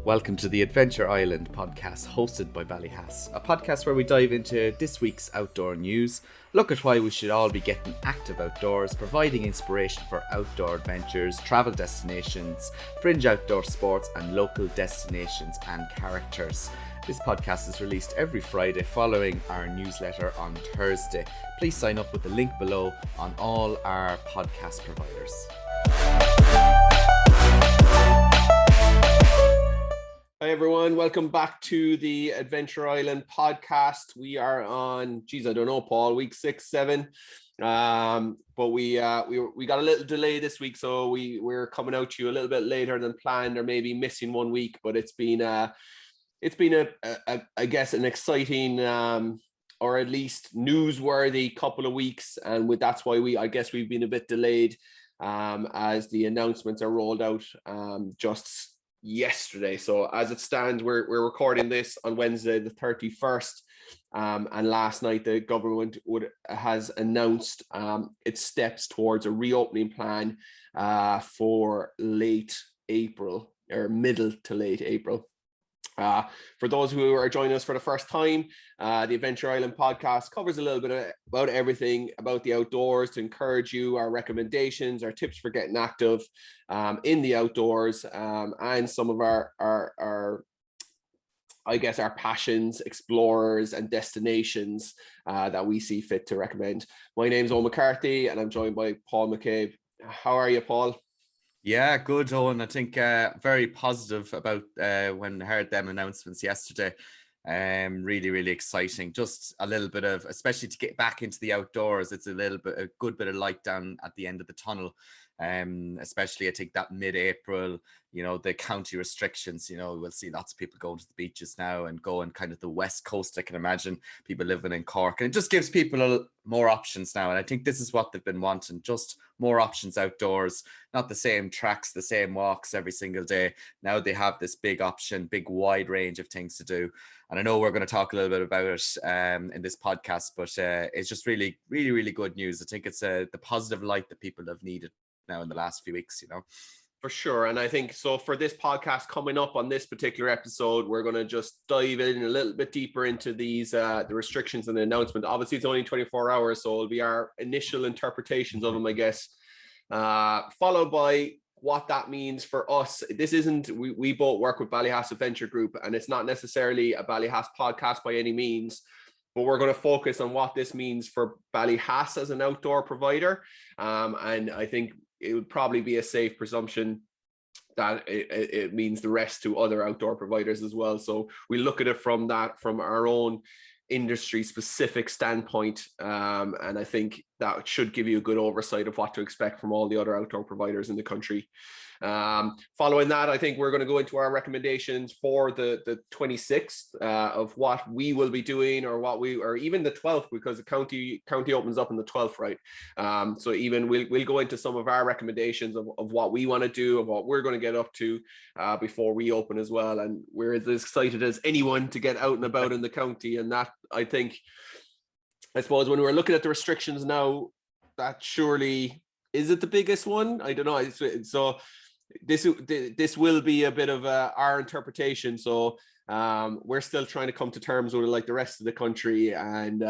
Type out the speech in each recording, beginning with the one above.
Welcome to the Adventure Island podcast hosted by Ballyhass, a podcast where we dive into this week's outdoor news, look at why we should all be getting active outdoors, providing inspiration for outdoor adventures, travel destinations, fringe outdoor sports and local destinations and characters. This podcast is released every Friday following our newsletter on Thursday. Please sign up with the link below on all our podcast providers. Hi everyone, welcome back to the Adventure Island podcast. We are on, I don't know, Paul, week 6, 7. But we got a little delay this week, so we're coming out to you a little bit later than planned, or maybe missing 1 week. But it's been a I guess an exciting or at least newsworthy couple of weeks, and that's why we've been a bit delayed as the announcements are rolled out just yesterday. So as it stands, we're recording this on Wednesday the 31st, and last night the government has announced its steps towards a reopening plan for late April, or middle to late April. For those who are joining us for the first time, the Adventure Island podcast covers a little bit about everything about the outdoors to encourage you, our recommendations, our tips for getting active in the outdoors, and some of our passions, explorers and destinations that we see fit to recommend. My name's Owen McCarthy and I'm joined by Paul Mccabe. How are you, Paul? Yeah, good, Owen. I think very positive about when I heard them announcements yesterday. Really, really exciting. Just a little bit of, especially to get back into the outdoors, it's a good bit of light down at the end of the tunnel. Especially I think that mid-April, the county restrictions, we'll see lots of people going to the beaches now and going kind of the west coast. I can imagine people living in Cork, and it just gives people more options now. And I think this is what they've been wanting, just more options outdoors, not the same tracks, the same walks every single day. Now they have this big option, big wide range of things to do. And I know we're going to talk a little bit about it in this podcast, but it's just really, really, really good news. I think it's the positive light that people have needed now in the last few weeks, For sure. And I think so for this podcast coming up on this particular episode, we're going to just dive in a little bit deeper into these the restrictions and the announcement. Obviously it's only 24 hours, so it'll be our initial interpretations of them, I guess, followed by what that means for us. This isn't, we both work with Ballyhass Adventure Group, and it's not necessarily a Ballyhass podcast by any means, but we're going to focus on what this means for Ballyhass as an outdoor provider. And I think it would probably be a safe presumption that it means the rest to other outdoor providers as well. So we look at it from our own industry specific standpoint. And I think that should give you a good oversight of what to expect from all the other outdoor providers in the country. Following that, I think we're going to go into our recommendations for the 26th of what we will be doing, or even the 12th, because the county opens up on the 12th, right? So even we'll go into some of our recommendations of what we want to do and what we're going to get up to before we open as well. And we're as excited as anyone to get out and about in the county. And that, I suppose when we're looking at the restrictions now, that surely is it the biggest one? I don't know. So this will be a bit of our interpretation. So we're still trying to come to terms with it like the rest of the country, and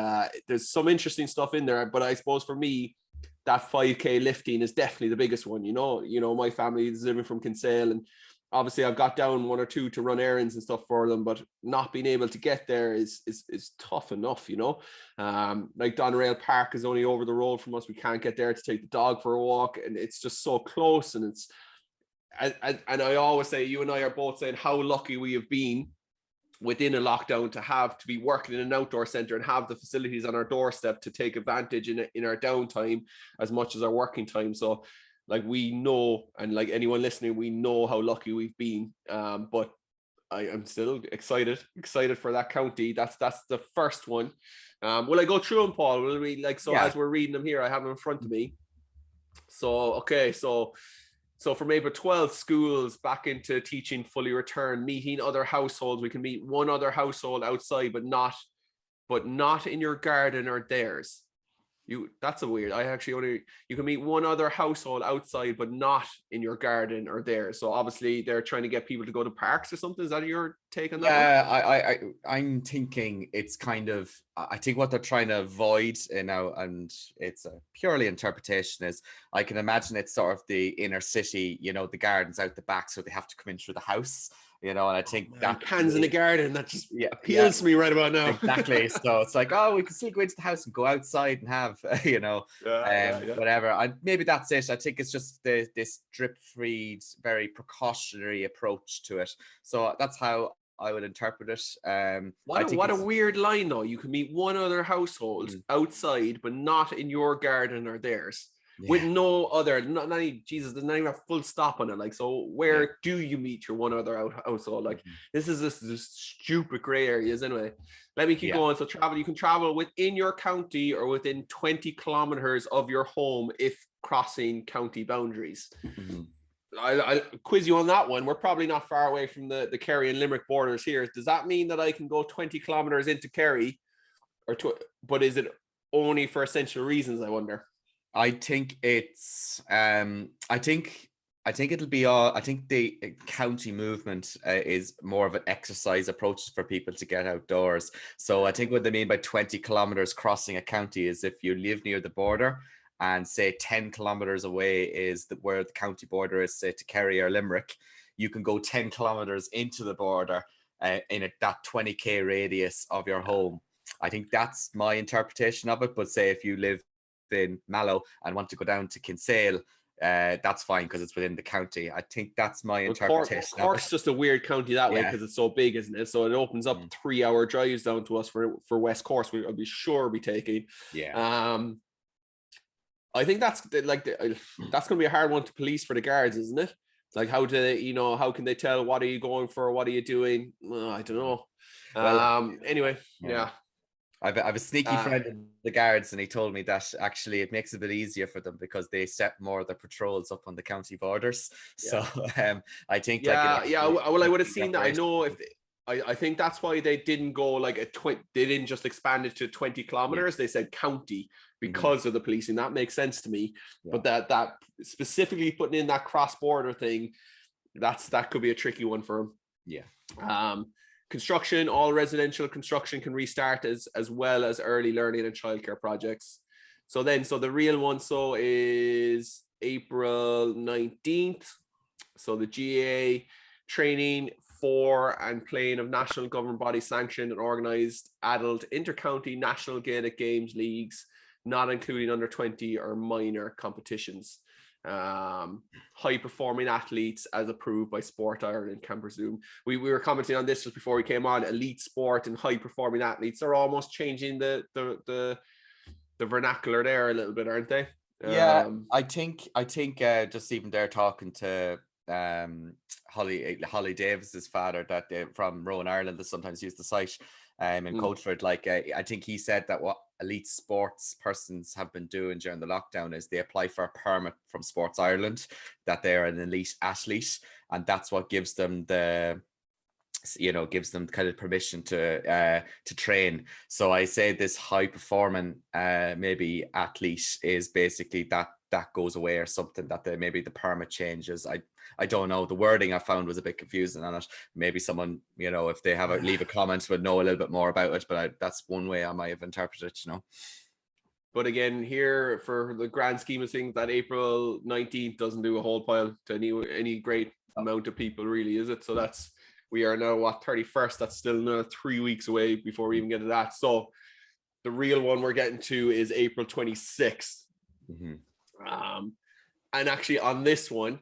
there's some interesting stuff in there. But I suppose for me, that 5K lifting is definitely the biggest one. My family is living from Kinsale, and obviously I've got down 1 or 2 to run errands and stuff for them, but not being able to get there is tough enough. Like Doneraile Park is only over the road from us. We can't get there to take the dog for a walk, and it's just so close. And and I always say, you and I are both saying how lucky we have been within a lockdown to be working in an outdoor center and have the facilities on our doorstep to take advantage in our downtime as much as our working time. So like we know, and like anyone listening, we know how lucky we've been. But I am still excited for that county. That's the first one. Will I go through them, Paul? Will we As we're reading them here, I have them in front of me. So okay, so from April 12th, schools back into teaching fully return, meeting other households. We can meet one other household outside, but not in your garden or theirs. That's a weird. You can meet one other household outside, but not in your garden or there. So obviously they're trying to get people to go to parks or something. Is that your take on that one? Yeah, I'm thinking it's kind of, I think what they're trying to avoid, now, and it's a purely interpretation, is I can imagine it's sort of the inner city, the gardens out the back, so they have to come in through the house, and I think that cans in the garden, that just yeah, appeals to me right about now. Exactly. So it's like, we can still go into the house and go outside and have, whatever. Maybe that's it. I think it's just this drip-free, very precautionary approach to it. So that's how I would interpret it. What a weird line, though. You can meet one other household outside, but not in your garden or theirs. With no other, there's not even a full stop on it. Like, so where do you meet your one other household? Like, this is this stupid gray areas anyway. Let me keep going. So you can travel within your county or within 20 kilometers of your home if crossing county boundaries. I'll quiz you on that one. We're probably not far away from the Kerry and Limerick borders here. Does that mean that I can go 20 kilometers into Kerry, but is it only for essential reasons, I wonder? I think it's I think it'll be I think the county movement is more of an exercise approach for people to get outdoors. So I think what they mean by 20 kilometers crossing a county is if you live near the border and say 10 kilometers away is where the county border is, say to Kerry or Limerick, you can go 10 kilometers into the border in that 20k radius of your home. I think that's my interpretation of it. But say if you live in Mallow and want to go down to Kinsale, that's fine because it's within the county. I think that's my interpretation. Cork's just a weird county that way because it's so big, isn't it? So it opens up 3-hour drives down to us for West Cork. I'll be sure be taking. I think that's going to be a hard one to police for the guards, isn't it? Like, how do they, how can they tell what are you going for? What are you doing? I don't know. Well, anyway, I have a sneaky friend in the guards, and he told me that actually it makes it a bit easier for them because they set more of the patrol up on the county borders. So I think well, I would have seen that. I know I think that's why they didn't go they didn't just expand it to 20 kilometers. They said county because of the policing. That makes sense to me. But that specifically putting in that cross-border thing, that could be a tricky one for them. Construction, all residential construction can restart as well as early learning and childcare projects. So the real one is April 19th. So the GA training for and playing of national government body sanctioned and organized adult inter-county national Gaelic games leagues, not including under 20 or minor competitions. High performing athletes as approved by Sport Ireland can presume. We were commenting on this just before we came on. Elite sport and high performing athletes are almost changing the vernacular there a little bit, aren't they? I think just even there talking to Holly Davis's father that from Rowan Ireland that sometimes use the site in Coachford. I think he said that what elite sports persons have been doing during the lockdown is they apply for a permit from Sports Ireland that they're an elite athlete, and that's what gives them kind of permission to train. So I say this high performing maybe athlete is basically that goes away or something, that maybe the permit changes. I don't know. The wording I found was a bit confusing on it. Maybe someone, if they leave a comment would know a little bit more about it, but that's one way I might have interpreted it, But again, here for the grand scheme of things, that April 19th doesn't do a whole pile to any great amount of people, really, is it? So we are now 31st. That's still another 3 weeks away before we even get to that. So the real one we're getting to is April 26th. And actually on this one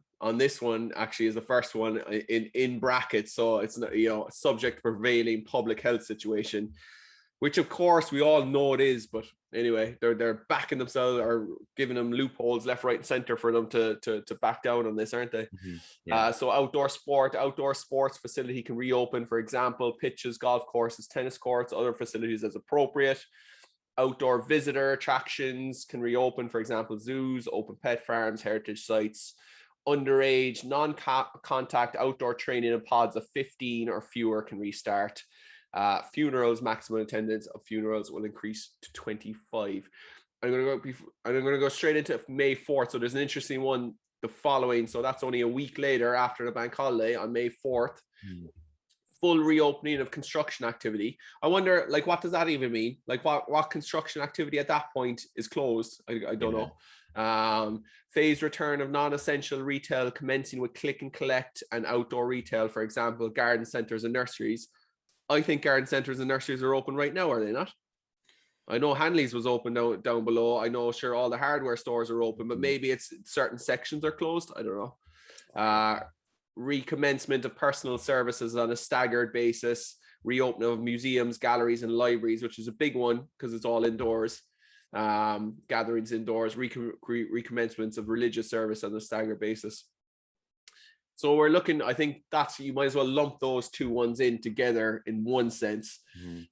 actually is the first one in brackets. So it's subject to prevailing public health situation, which of course we all know it is, but anyway, they're backing themselves or giving them loopholes left, right, and center for them to back down on this, aren't they? So outdoor sports facility can reopen, for example, pitches, golf courses, tennis courts, other facilities as appropriate. Outdoor visitor attractions can reopen, for example, zoos, open pet farms, heritage sites. Underage, non-contact outdoor training in pods of 15 or fewer can restart. Funerals, maximum attendance of funerals will increase to 25. I'm gonna go straight into May 4th. So there's an interesting one the following. So that's only a week later after the bank holiday on May 4th. Full reopening of construction activity. I wonder, like, what does that even mean? Like, what construction activity at that point is closed? I don't know. Phased return of non-essential retail commencing with click and collect and outdoor retail, for example, garden centres and nurseries. I think garden centres and nurseries are open right now, are they not? I know Hanley's was open down below. I know, sure, all the hardware stores are open, but maybe it's certain sections are closed. I don't know. Recommencement of personal services on a staggered basis, reopening of museums, galleries, and libraries, which is a big one because it's all indoors. Gatherings indoors, recommencements of religious service on a staggered basis. So we're looking, I think you might as well lump those two ones in together in one sense.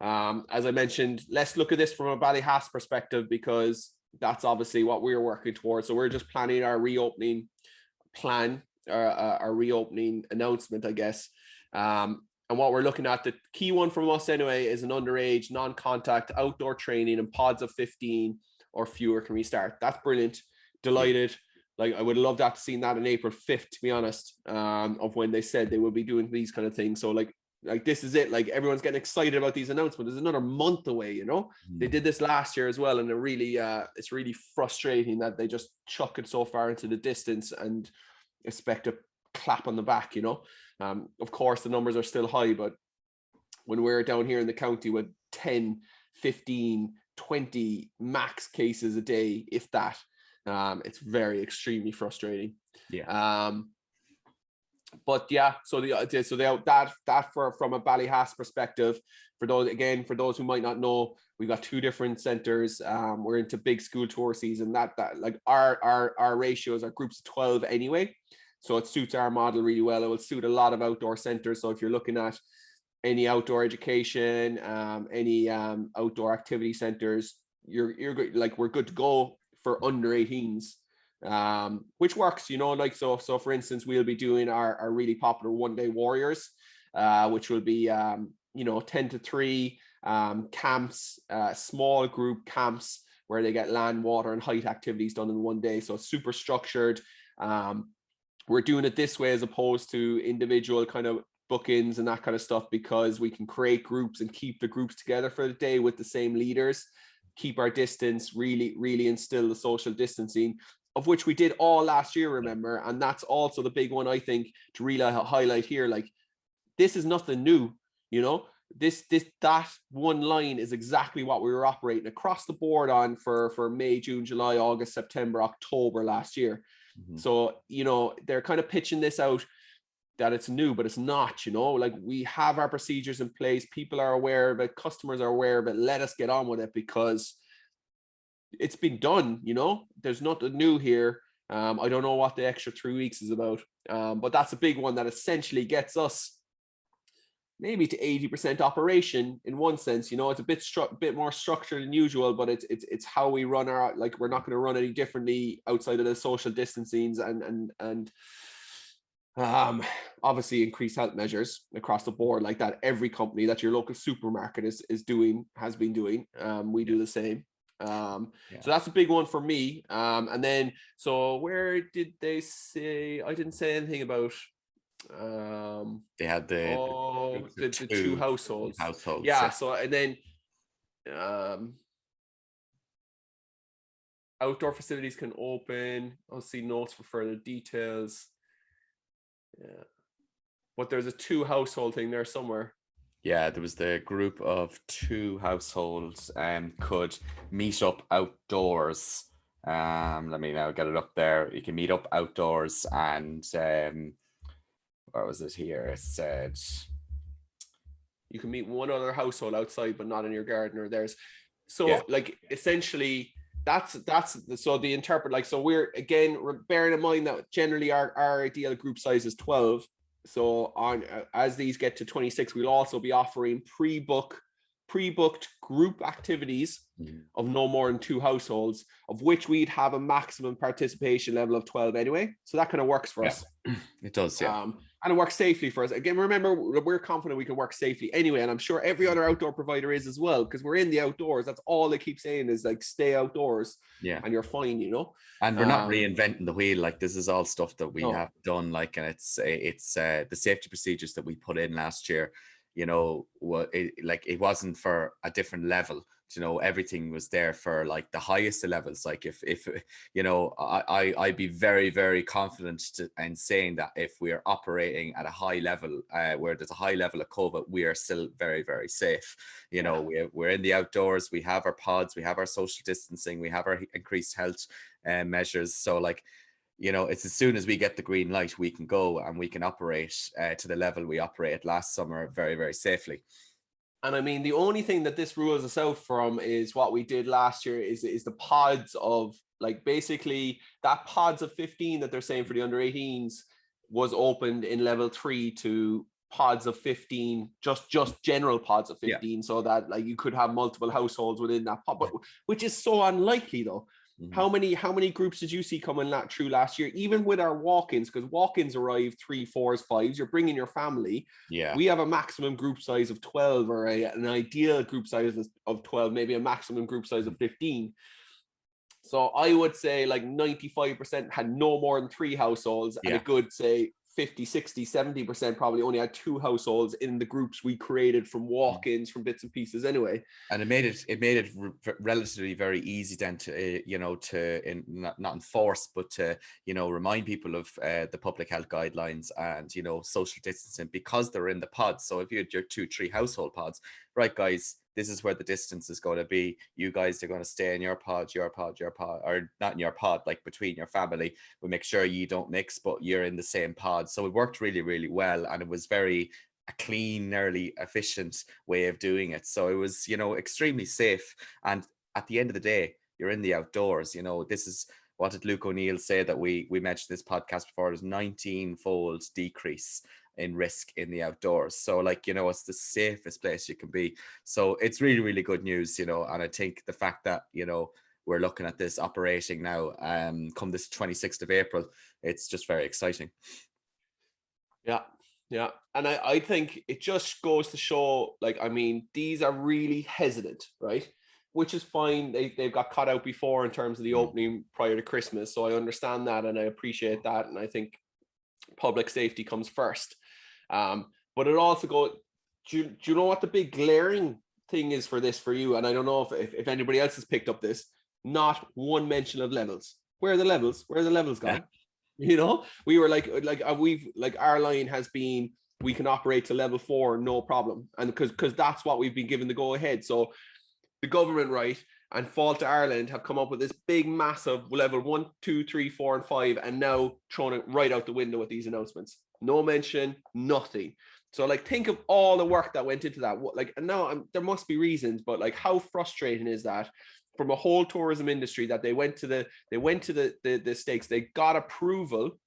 As I mentioned, let's look at this from a Ballyhass perspective, because that's obviously what we're working towards. So we're just planning our reopening plan, our reopening announcement, I guess. And what we're looking at, the key one from us anyway, is an underage, non-contact outdoor training and pods of 15 or fewer can restart. That's brilliant. Delighted. Like, I would love that to see that in April 5th, to be honest, of when they said they would be doing these kind of things. So like this is it. Like, everyone's getting excited about these announcements. There's another month away, you know. They did this last year as well, and it's really frustrating that they just chuck it so far into the distance and expect a clap on the back, you know. Of course, the numbers are still high, but when we're down here in the county with 10, 15, 20 max cases a day, if that, it's very extremely frustrating. But yeah, so that from a Ballyhass perspective, for those who might not know, we've got two different centers. We're into big school tour season. That like our ratios are groups of 12 anyway, so it suits our model really well. It will suit a lot of outdoor centers. So if you're looking at any outdoor education, any outdoor activity centers, you're good. Like, we're good to go for under 18s. Which works, you know, like, so for instance, we'll be doing our really popular one-day warriors, which will be 10 to 3 camps, small group camps where they get land, water, and height activities done in one day. So it's super structured. We're doing it this way as opposed to individual kind of bookings and that kind of stuff, because we can create groups and keep the groups together for the day with the same leaders, keep our distance, really instill the social distancing, of which we did all last year, remember? And that's also the big one, I think, to really highlight here. Like, this is nothing new, you know. That one line is exactly what we were operating across the board on for May, June, July, August, September, October last year. So, you know, they're kind of pitching this out that it's new, but it's not, you know. Like, we have our procedures in place, people are aware of it, customers are aware of it. Let us get on with it, because it's been done, you know. There's nothing new here. I don't know what the extra 3 weeks is about, but that's a big one that essentially gets us maybe to 80% operation in one sense. You know, it's a bit more structured than usual, but it's how we run our, like, we're not going to run any differently outside of the social distancing and obviously increased health measures across the board, like that every company that your local supermarket has been doing. We do the same. So that's a big one for me. And then, so where did they say? I didn't say anything about they had the two households. Yeah. So, and then outdoor facilities can open. I'll see notes for further details. Yeah, but there's a 2 household thing there somewhere. Yeah, there was the group of 2 households could meet up outdoors. Let me now get it up there. You can meet up outdoors, and where was it here? It said you can meet one other household outside, but not in your garden or theirs. So like, essentially, that's so the interpret, like, so we're bearing in mind that generally our ideal group size is 12. So as these get to 26, we'll also be offering pre-booked group activities of no more than 2 households, of which we'd have a maximum participation level of 12 anyway. So that kind of works for us. It does, yeah. And it works safely for us. Again, remember, we're confident we can work safely anyway. And I'm sure every other outdoor provider is as well, because we're in the outdoors. That's all they keep saying is like, stay outdoors and you're fine, you know? And we're not reinventing the wheel. Like, this is all stuff that we No. have done. Like, and it's the safety procedures that we put in last year, you know, it wasn't for a different level. You know, everything was there for like the highest of levels. Like, if you know, I'd be very, very confident in saying that if we're operating at a high level, where there's a high level of COVID, we are still very, very safe. You know, we're in the outdoors, we have our pods, we have our social distancing, we have our increased health measures. So like, you know, it's as soon as we get the green light, we can go and we can operate to the level we operated last summer very, very safely. And I mean, the only thing that this rules us out from is what we did last year is the pods of, like, basically that pods of 15 that they're saying for the under 18s was opened in level 3 to pods of 15, just general pods of 15, so that like you could have multiple households within that pod, but which is so unlikely though. How many groups did you see coming through last year? Even with our walk-ins, because walk-ins arrive 3, 4s, 5s. You're bringing your family. We have a maximum group size of 12, or an ideal group size of 12, maybe a maximum group size of 15. So I would say like 95% had no more than 3 households, and a good, say, 50, 60, 70% probably only had 2 households in the groups we created from walk-ins, from bits and pieces anyway. And it made it relatively very easy then to, you know, not enforce, but to, you know, remind people of the public health guidelines and, you know, social distancing, because they're in the pods. So if you had your 2-3 household pods, right, guys, this is where the distance is going to be. You guys are going to stay in your pod, or not in your pod, like between your family. We make sure you don't mix, but you're in the same pod. So it worked really, really well. And it was a clean, nearly efficient way of doing it. So it was, you know, extremely safe. And at the end of the day, you're in the outdoors. You know, this is, what did Luke O'Neill say that we mentioned this podcast before? There's 19-fold decrease in risk in the outdoors. So like, you know, it's the safest place you can be. So it's really, really good news, you know. And I think the fact that, you know, we're looking at this operating now, come this 26th of April, it's just very exciting. Yeah. And I think it just goes to show, like, I mean, these are really hesitant, right? Which is fine. They've got caught out before in terms of the opening prior to Christmas. So I understand that and I appreciate that. And I think public safety comes first. But it also goes, do you know what the big glaring thing is for this for you? And I don't know if anybody else has picked up this, not one mention of levels. Where are the levels? Where are the levels gone? You know, we were our line has been, we can operate to level 4, no problem. And because that's what we've been given the go ahead. So the government, right, and Fáilte Ireland have come up with this big, massive level 1, 2, 3, 4, and 5, and now thrown it right out the window with these announcements. No mention, nothing. So like, think of all the work that went into that. Like, and now there must be reasons, but like, how frustrating is that from a whole tourism industry that they went to the stakes, they got approval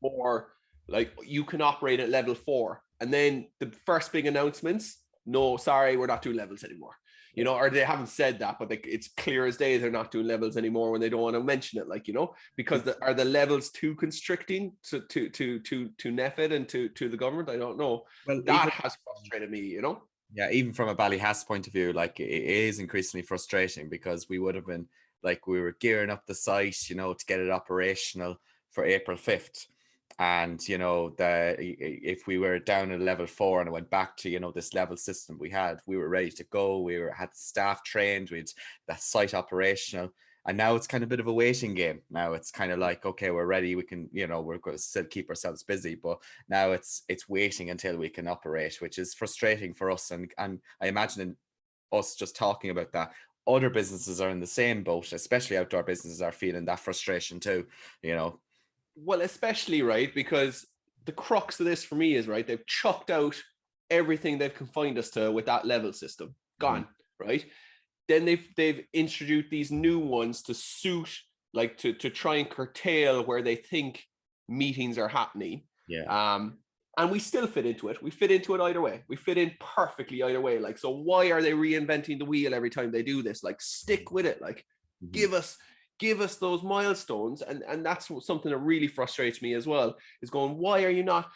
for, like, you can operate at level 4, and then the first big announcements, no, sorry, we're not doing levels anymore. You know, or they haven't said that, but it's clear as day they're not doing levels anymore when they don't want to mention it, like, you know, because are the levels too constricting to NEFID and to the government? I don't know. Well, that has frustrated me, you know. Yeah, even from a Ballyhass point of view, like, it is increasingly frustrating, because we would have been, like, we were gearing up the site, you know, to get it operational for April 5th. And, you know, if we were down at level 4 and it went back to, you know, this level system we were ready to go. Had staff trained, we had that site operational. And now it's kind of a bit of a waiting game. Now it's kind of like, okay, we're ready. We can, you know, we're going to still keep ourselves busy, but now it's waiting until we can operate, which is frustrating for us. And I imagine us just talking about that, other businesses are in the same boat, especially outdoor businesses are feeling that frustration too, you know. Well, especially, right, because the crux of this for me is, right, they've chucked out everything they've confined us to with that level system. Gone, right? Then they've introduced these new ones to suit, like, to try and curtail where they think meetings are happening. And we still fit into it. We fit into it either way. We fit in perfectly either way. Like, so why are they reinventing the wheel every time they do this? Like, stick with it. Like, give us those milestones. And that's something that really frustrates me as well, is going, why are you not?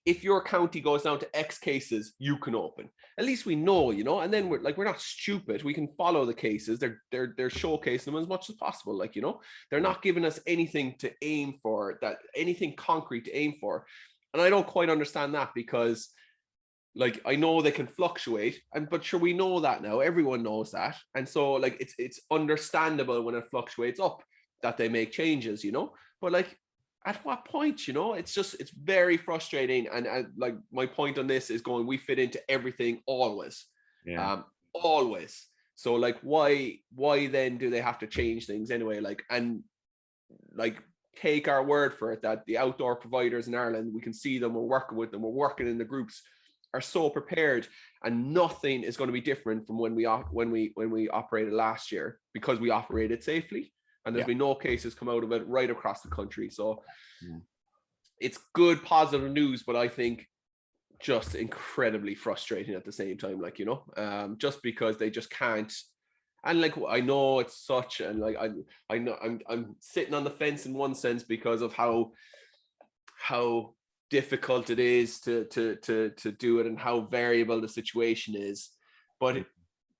if your county goes down to X cases, you can open. At least we know, you know, and then we're not stupid. We can follow the cases. They're showcasing them as much as possible. Like, you know, they're not giving us anything to aim for, that anything concrete to aim for. And I don't quite understand that, because like, I know they can fluctuate, but sure, we know that now. Everyone knows that. And so like, it's understandable when it fluctuates up that they make changes, you know, but like, at what point, you know, it's very frustrating. And like, my point on this is going, we fit into everything always. Always. So like, why then do they have to change things anyway? Like, and like, take our word for it that the outdoor providers in Ireland, we can see them, we're working with them, we're working in the groups, are so prepared, and nothing is going to be different from when we operated last year, because we operated safely, and there's been no cases come out of it right across the country. So it's good, positive news, but I think just incredibly frustrating at the same time, like, you know, just because they just can't. And like, I know it's such, and like, I know I'm sitting on the fence in one sense, because of how difficult it is to do it, and how variable the situation is. But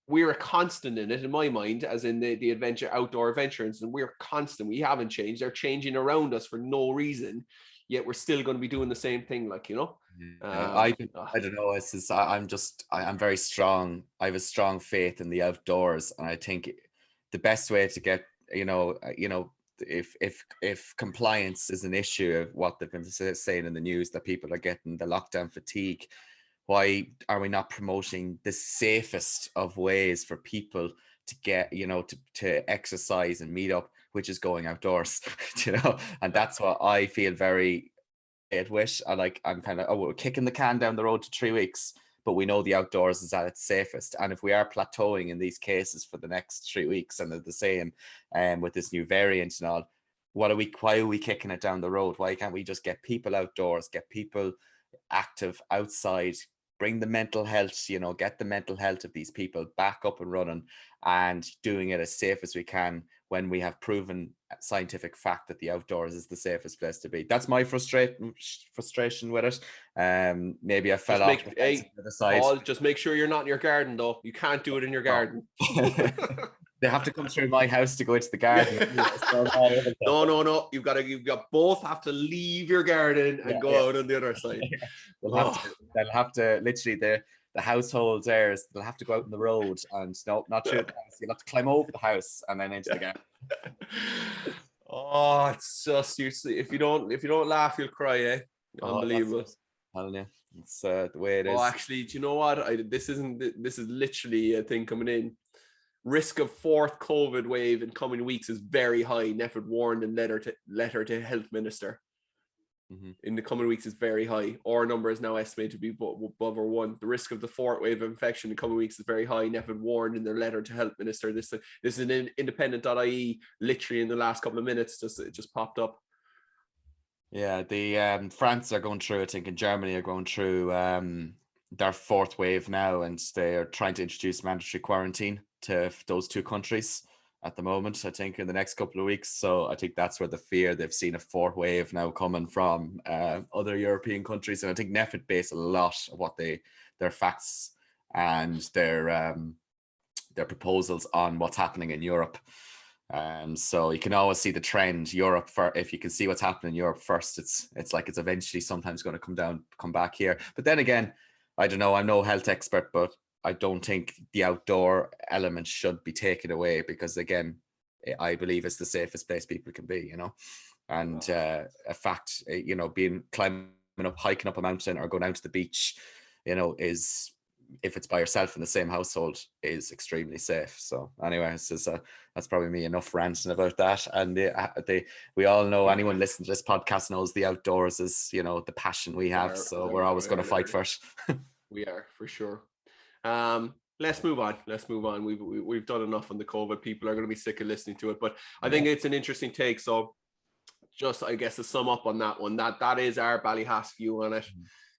we're a constant in it, in my mind, as in the outdoor adventurers, and we're constant. We haven't changed. They're changing around us for no reason, yet we're still going to be doing the same thing, like, you know. I don't know. I'm very strong. I have a strong faith in the outdoors, and I think the best way to get, if compliance is an issue of what they've been saying in the news, that people are getting the lockdown fatigue, why are we not promoting the safest of ways for people to get, to exercise and meet up, which is going outdoors, and that's what I feel very at wish. I'm kind of, we're kicking the can down the road to 3 weeks, but we know the outdoors is at its safest. And if we are plateauing in these cases for the next 3 weeks, and they're the same with this new variant and all, why are we kicking it down the road? Why can't we just get people outdoors, get people active outside, bring the mental health, get the mental health of these people back up and running, and doing it as safe as we can, when we have proven scientific fact that the outdoors is the safest place to be. That's my frustration with it. Maybe I fell off the side. Paul, just make sure you're not in your garden, though. You can't do it in your garden. They have to come through my house to go into the garden. No. Both have to leave your garden and go out on the other side. They'll have to literally, the household heirs, they'll have to go out on the road, and not through the house. You'll have to climb over the house and then into the garden. Oh, it's just, if you don't laugh, you'll cry, eh? Unbelievable. It's the way it is. Oh, actually, do you know what? This is literally a thing coming in. Risk of fourth COVID wave in coming weeks is very high. Nefford warned in letter to health minister. In the coming weeks is very high. Our number is now estimated to be above or 1. The risk of the fourth wave of infection in the coming weeks is very high. Nefford warned in their letter to health minister. This is an independent.ie, literally in the last couple of minutes. It just popped up. Yeah, the France are going through, I think, and Germany are going through their fourth wave now, and they are trying to introduce mandatory quarantine to those 2 countries at the moment, I think, in the next couple of weeks. So I think that's where the fear, they've seen a fourth wave now coming from other European countries. And I think Nefford base a lot of what their facts and their proposals on what's happening in Europe. So you can always see the trend. Europe, if you can see what's happening in Europe first, it's like it's eventually sometimes going to come back here. But then again, I don't know, I'm no health expert, but I don't think the outdoor element should be taken away, because again, I believe it's the safest place people can be, and a fact, climbing up, hiking up a mountain, or going down to the beach, is, if it's by yourself in the same household, is extremely safe. So anyway, that's probably me enough ranting about that. And we all know, anyone listening to this podcast knows the outdoors is, the passion we have. So we're always going to fight for it. We are, for sure. Let's move on. We've done enough on the COVID. People are going to be sick of listening to it, but I think it's an interesting take. So just, I guess, to sum up on that one, that is our Ballyhass view on it.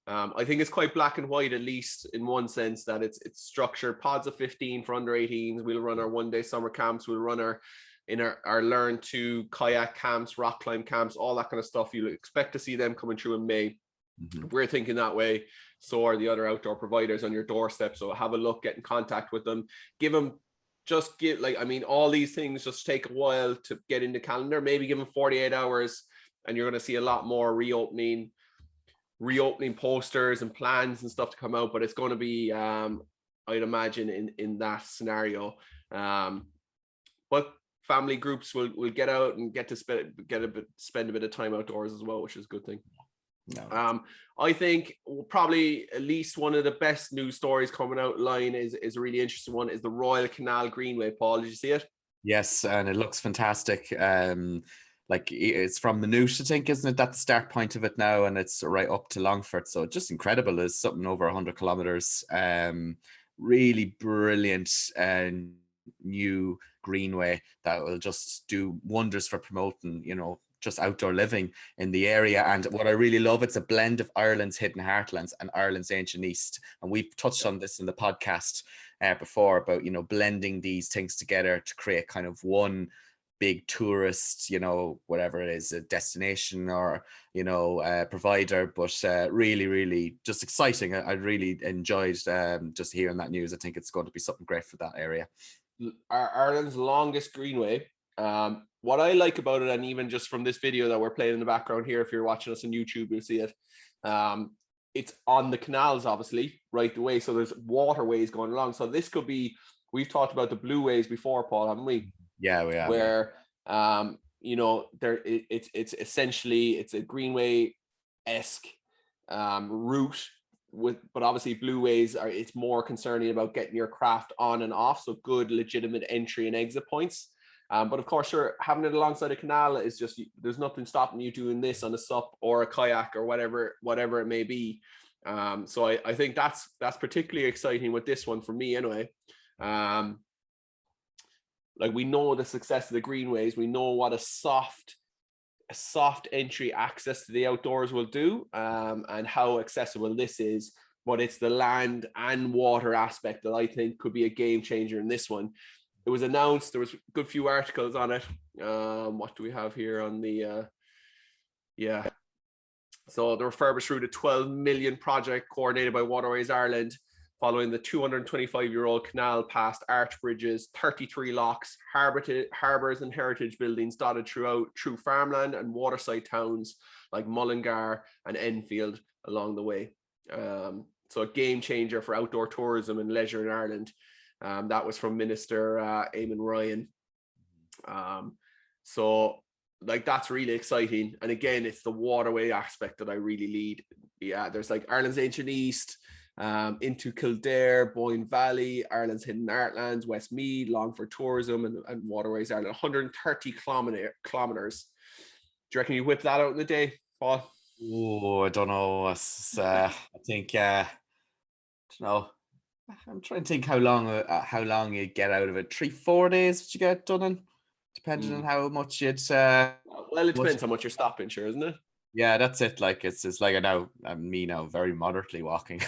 I think it's quite black and white, at least in one sense, that it's structured. Pods of 15 for under 18s. We'll run our 1-day summer camps. We'll run our learn to kayak camps, rock climb camps, all that kind of stuff. You'll expect to see them coming through in May. We're thinking that way. So are the other outdoor providers on your doorstep. So have a look, get in contact with them, all these things just take a while to get in the calendar. Maybe give them 48 hours and you're going to see a lot more reopening posters and plans and stuff to come out. But it's going to be, I'd imagine, in that scenario. But family groups will get out and get to spend a bit of time outdoors as well, which is a good thing. No. I think probably at least one of the best news stories coming out line is a really interesting one, is the Royal Canal Greenway. Paul, did you see it? Yes, and it looks fantastic. Like it's from Minute, I think, isn't it? That's the start point of it now, and it's right up to Longford. So just incredible. It's something over 100 kilometers. Really brilliant new greenway that will just do wonders for promoting, just outdoor living in the area. And what I really love, it's a blend of Ireland's hidden heartlands and Ireland's ancient east. And we've touched on this in the podcast before about, blending these things together to create kind of one big tourist, whatever it is, a destination or, provider. But really, really just exciting. I really enjoyed just hearing that news. I think it's going to be something great for that area. Ireland's longest greenway. What I like about it, and even just from this video that we're playing in the background here, if you're watching us on YouTube, you'll see it. It's on the canals, obviously, right away. So there's waterways going along. So this could be, we've talked about the blue ways before, Paul, haven't we? Yeah, we have. Where, it's essentially, it's a Greenway-esque route but obviously blue ways it's more concerning about getting your craft on and off. So good, legitimate entry and exit points. But of course, having it alongside a canal is just, there's nothing stopping you doing this on a SUP or a kayak or whatever it may be. So I think that's particularly exciting with this one for me anyway. Like, we know the success of the greenways. We know what a soft entry access to the outdoors will do, and how accessible this is. But it's the land and water aspect that I think could be a game changer in this one. It was announced, there was a good few articles on it. What do we have here on the so the refurbished route, a 12 million project coordinated by Waterways Ireland, following the 225-year-old canal past arch bridges, 33 locks, harbours and heritage buildings dotted through farmland and waterside towns like Mullingar and Enfield along the way. So a game changer for outdoor tourism and leisure in Ireland. That was from Minister Eamon Ryan. So like, that's really exciting. And again, it's the waterway aspect that I really lead. Yeah, there's like Ireland's ancient east, into Kildare, Boyne Valley, Ireland's hidden heartlands, Westmeath, Longford tourism, and Waterways Ireland. 130 kilometers. Do you reckon you whip that out in a day, Paul? Oh, I don't know. I think I don't know. I'm trying to think how long you get out of it. 3-4 days would you get done in, depending on how much you'd well, it depends how much you're stopping, sure, isn't it? Yeah, that's it. Like, it's like me now, very moderately walking,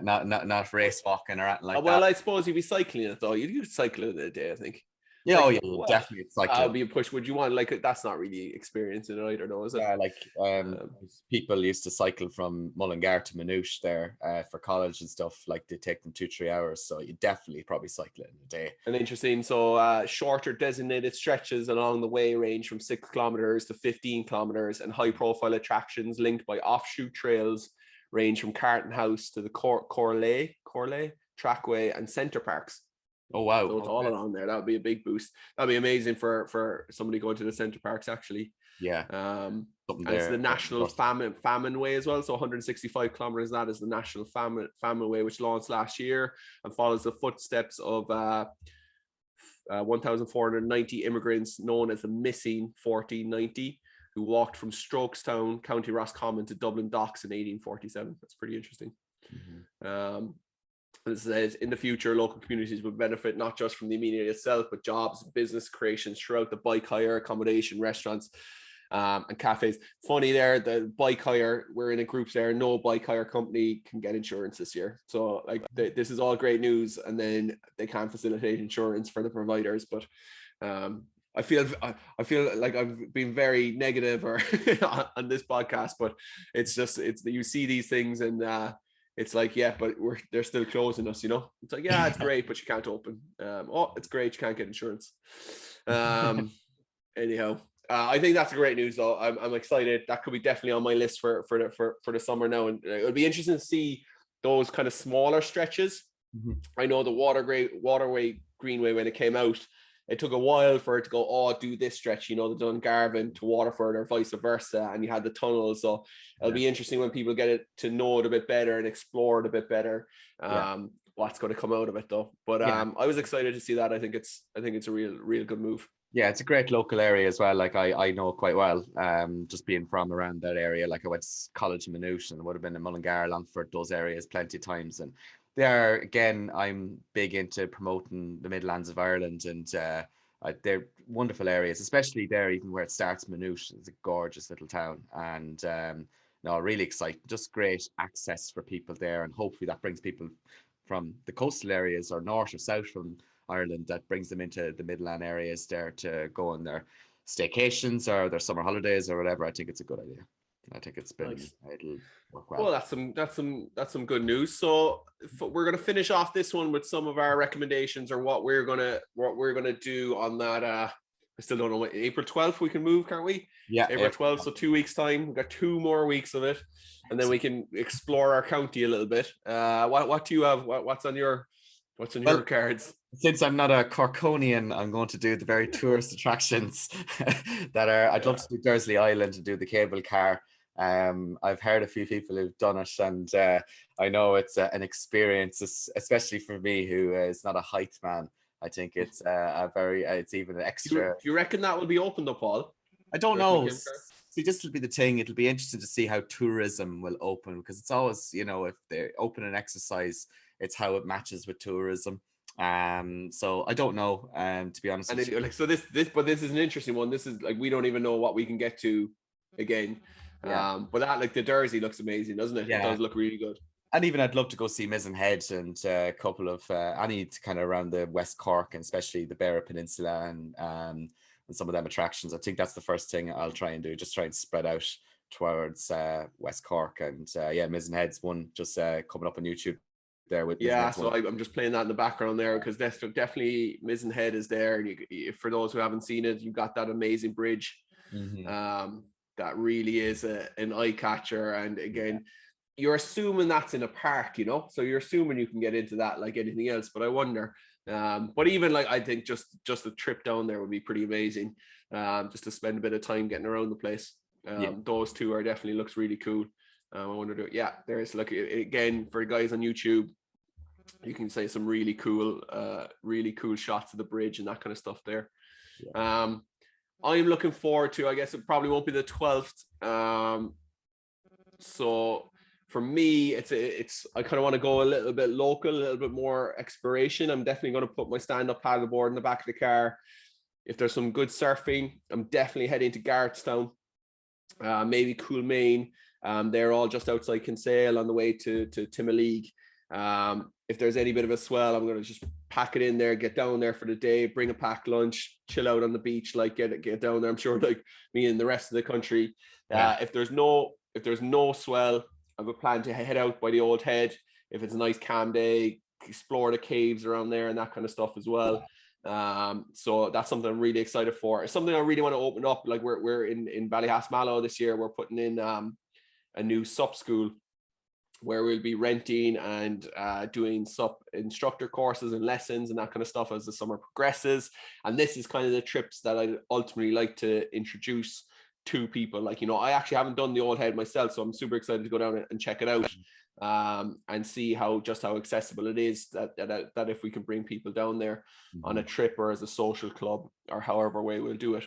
not race walking or anything like that. Well, I suppose you'd be cycling it though. You'd cycle it in a day, I think. Yeah, like, definitely cycle. That would be a push. Would you want, like, that's not really experiencing it either, though, is it? Yeah, like people used to cycle from Mullingar to Minute there for college and stuff. Like, they take them 2-3 hours, so you definitely probably cycle it in a day. And interesting. So shorter designated stretches along the way range from 6 kilometers to 15 kilometers, and high-profile attractions linked by offshoot trails range from Carton House to the Corley Trackway and Centre Parks. Oh wow! So it's all along there. That would be a big boost. That'd be amazing for somebody going to the Centre Parks, actually. Yeah. And it's the National Famine Way as well. So 165 kilometers. That is the National Famine Way, which launched last year and follows the footsteps of 1,490 immigrants known as the Missing 1490, who walked from Strokestown, County Roscommon, to Dublin Docks in 1847. That's pretty interesting. Mm-hmm. It says, in the future, local communities will benefit not just from the amenity itself, but jobs, business creations throughout the bike hire, accommodation, restaurants, and cafes. Funny there, the bike hire, we're in a group there. No bike hire company can get insurance this year. So like, this is all great news, and then they can't facilitate insurance for the providers. But I feel like I've been very negative or on this podcast, but it's you see these things and it's like, yeah, but they're still closing us, you know. It's like, yeah, it's great, but you can't open. Oh, it's great, you can't get insurance. Anyhow, I think that's great news though. I'm excited. That could be definitely on my list for the summer now, and it'll be interesting to see those kind of smaller stretches. I know the Waterway Greenway, when it came out, it took a while for it to go, oh, do this stretch, you know, the Dungarvan to Waterford or vice versa, and you had the tunnels. So it'll be interesting when people get it to know it a bit better and explore it a bit better. What's going to come out of it though. But I was excited to see that. I think it's a real good move. Yeah, it's a great local area as well. Like I know it quite well. Just being from around that area. Like I went to college in Maynooth and would have been in Mullingar, Longford, those areas plenty of times. And there again, I'm big into promoting the Midlands of Ireland, and they're wonderful areas, especially there, even where it starts. Maynooth is a gorgeous little town, and no, really exciting. Just great access for people there, and hopefully that brings people from the coastal areas or north or south from Ireland, that brings them into the Midland areas there to go on their staycations or their summer holidays or whatever. I think it's a good idea. I think it'll work well. Well, that's some good news. So we're gonna finish off this one with some of our recommendations or what we're gonna do on that. I still don't know what April 12th we can move, can't we? Yeah, April 12th, so 2 weeks time. We've got 2 more weeks of it, and then we can explore our county a little bit. What do you have? What's on your cards? Since I'm not a Corkonian, I'm going to do the very tourist attractions that are. I'd love to do Dursley Island and do the cable car. I've heard a few people who've done it, and I know it's an experience, especially for me, who is not a height man. I think it's it's even an extra. Do you reckon that will be opened up, Paul? I don't know. See, this will be the thing. It'll be interesting to see how tourism will open, because it's always, you know, if they open an exercise, it's how it matches with tourism. So I don't know. To be honest, but this is an interesting one. This is like, we don't even know what we can get to again. But that, like, the Dursley looks amazing, doesn't it? Yeah. It does look really good. And even I'd love to go see Mizzen Head and a couple of any kind of around the West Cork, and especially the Beara Peninsula and some of them attractions. I think that's the first thing I'll try and do. Just try and spread out towards West Cork, and Mizzen Head's one just coming up on YouTube there with I'm just playing that in the background there, because that's definitely Mizzen Head is there, and for those who haven't seen it, you've got that amazing bridge. That really is an eye catcher, and again, you're assuming that's in a park, you know, so you're assuming you can get into that like anything else, but I wonder. But even like, I think just a trip down there would be pretty amazing, just to spend a bit of time getting around the place. Those two are definitely looks really cool. I wonder, there's, look, again, for guys on YouTube, you can say some really cool shots of the bridge and that kind of stuff there. I'm looking forward to, I guess it probably won't be the 12th. So for me, it's I kind of want to go a little bit local, a little bit more exploration. I'm definitely going to put my stand-up paddleboard in the back of the car. If there's some good surfing, I'm definitely heading to Garrettstown, maybe Coolmaine. They're all just outside Kinsale on the way to Timoleague. If there's any bit of a swell, I'm going to just pack it in there, get down there for the day, bring a packed lunch, chill out on the beach, like get down there. I'm sure like me and the rest of the country. If there's no swell, I have a plan to head out by the Old Head. If it's a nice calm day, explore the caves around there and that kind of stuff as well. So that's something I'm really excited for. It's something I really want to open up. Like we're in Ballyhass Mallow this year. We're putting in a new SUP school where we'll be renting and doing SUP instructor courses and lessons and that kind of stuff as the summer progresses. And this is kind of the trips that I'd ultimately like to introduce to people. Like, you know, I actually haven't done the Old Head myself, so I'm super excited to go down and check it out, and see how accessible it is, that if we can bring people down there on a trip or as a social club or however way we'll do it.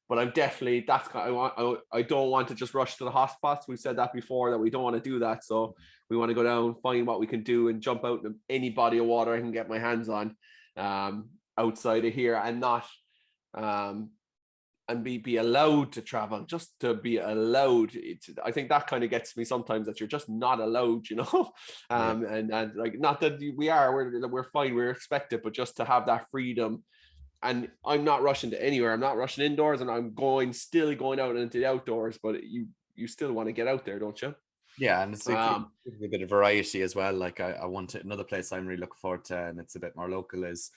But I'm definitely, I don't want to just rush to the hotspots. We've said that before, that we don't want to do that. So we want to go down, find what we can do, and jump out in any body of water I can get my hands on outside of here, and not and be allowed to travel, just to be allowed. I think that kind of gets me sometimes, that you're just not allowed, you know. And like, not that we're fine, we're expected, but just to have that freedom and I'm not rushing to anywhere. I'm not rushing indoors, and I'm still going out into the outdoors. But you still want to get out there, don't you? Yeah, and it's a bit of variety as well. Like I want to, another place I'm really looking forward to, and it's a bit more local, is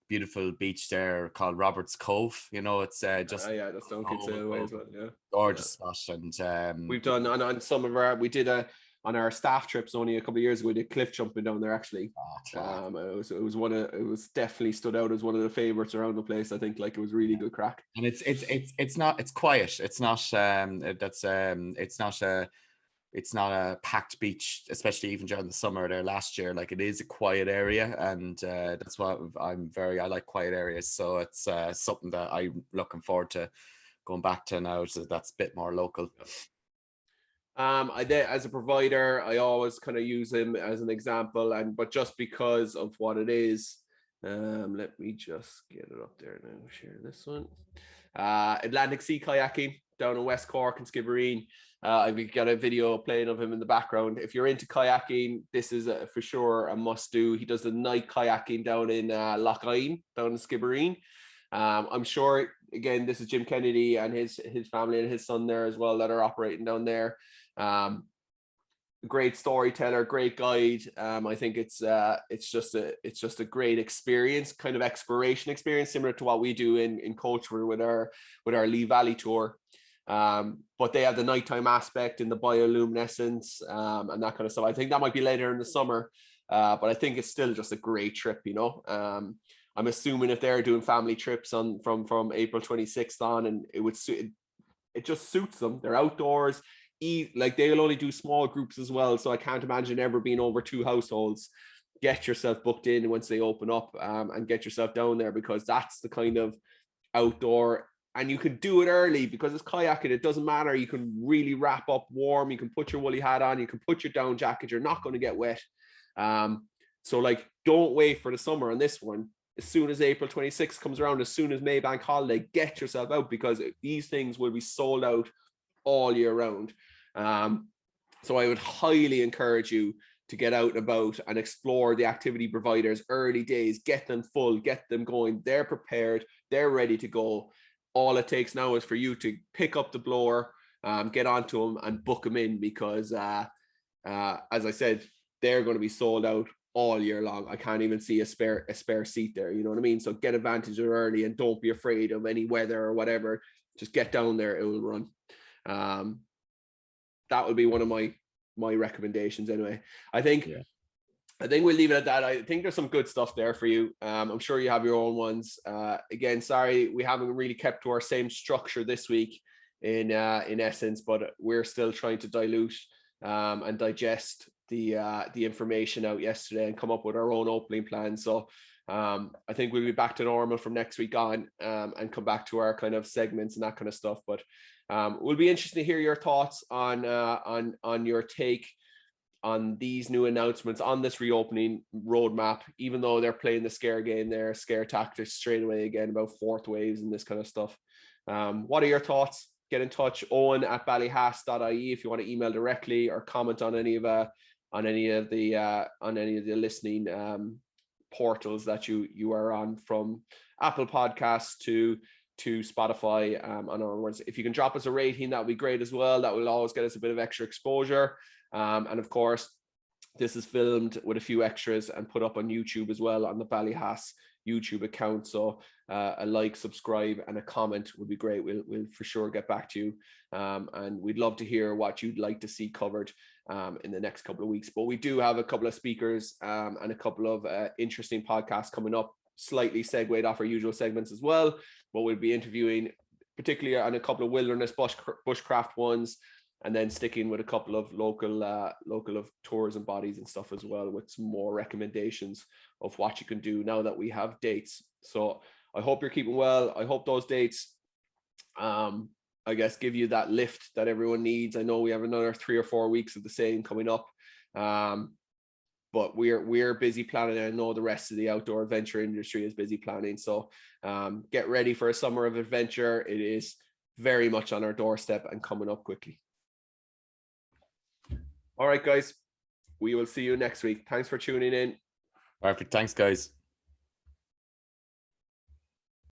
beautiful beach there called Robert's Cove. You know, it's just yeah, that's down Kinsale way as well. Yeah, gorgeous spot. And we've done on some of our, we did on our staff trips only a couple of years ago. We did cliff jumping down there actually. It was definitely stood out as one of the favorites around the place. I think like it was really good crack. And it's quiet. It's not a packed beach, especially even during the summer there last year. Like, it is a quiet area, and that's what I like quiet areas. So it's something that I'm looking forward to going back to now. So that's a bit more local. As a provider, I always kind of use him as an example, but just because of what it is, let me just get it up there now. Share this one. Atlantic Sea kayaking down in West Cork and Skibbereen. I've got a video playing of him in the background. If you're into kayaking, this is for sure a must do. He does the night kayaking down in Lough Ine, down in Skibbereen. I'm sure, again, this is Jim Kennedy and his family and his son there as well that are operating down there. Great storyteller, great guide. I think it's just a great experience, kind of exploration experience, similar to what we do in Coachwood with our Lee Valley tour. But they have the nighttime aspect and the bioluminescence and that kind of stuff. I think that might be later in the summer, but I think it's still just a great trip, you know. I'm assuming if they're doing family trips from April 26th on, and it just suits them. They're outdoors. Like, they'll only do small groups as well, so I can't imagine ever being over 2 households. Get yourself booked in once they open up, and get yourself down there, because that's the kind of outdoor. And you can do it early because it's kayaking. It doesn't matter. You can really wrap up warm. You can put your woolly hat on. You can put your down jacket. You're not going to get wet. So like, don't wait for the summer on this one. As soon as April 26th comes around, as soon as May Bank holiday, get yourself out, because these things will be sold out all year round. So I would highly encourage you to get out and about and explore the activity providers early days. Get them full, get them going. They're prepared. They're ready to go. All it takes now is for you to pick up the blower, get onto them and book them in, because as I said, they're going to be sold out all year long. I can't even see a spare seat there. You know what I mean? So get advantage of it early, and don't be afraid of any weather or whatever. Just get down there. It will run. That would be one of my recommendations anyway. I think we'll leave it at that. I think there's some good stuff there for you. I'm sure you have your own ones. Again, sorry, we haven't really kept to our same structure this week in essence, but we're still trying to dilute and digest the information out yesterday and come up with our own opening plan. So I think we'll be back to normal from next week on, and come back to our kind of segments and that kind of stuff. But we'll be interested to hear your thoughts on your take on these new announcements, on this reopening roadmap, even though they're playing the scare game there, scare tactics straight away again about fourth waves and this kind of stuff. What are your thoughts? Get in touch, owen@ballyhass.ie, if you want to email directly or comment on any of the listening portals that you are on, from Apple Podcasts to Spotify and onwards. If you can drop us a rating, that would be great as well. That will always get us a bit of extra exposure. And of course, this is filmed with a few extras and put up on YouTube as well, on the Ballyhass YouTube account. So a like, subscribe, and a comment would be great. We'll for sure get back to you. And we'd love to hear what you'd like to see covered in the next couple of weeks. But we do have a couple of speakers and a couple of interesting podcasts coming up, slightly segued off our usual segments as well. But we'll be interviewing particularly on a couple of wilderness bushcraft ones, and then sticking with a couple of local of tourism bodies and stuff as well, with some more recommendations of what you can do now that we have dates. So I hope you're keeping well. I hope those dates, I guess, give you that lift that everyone needs. I know we have another 3 or 4 weeks of the same coming up, but we're busy planning. I know the rest of the outdoor adventure industry is busy planning. So get ready for a summer of adventure. It is very much on our doorstep and coming up quickly. All right, guys, we will see you next week. Thanks for tuning in. Perfect. Thanks, guys.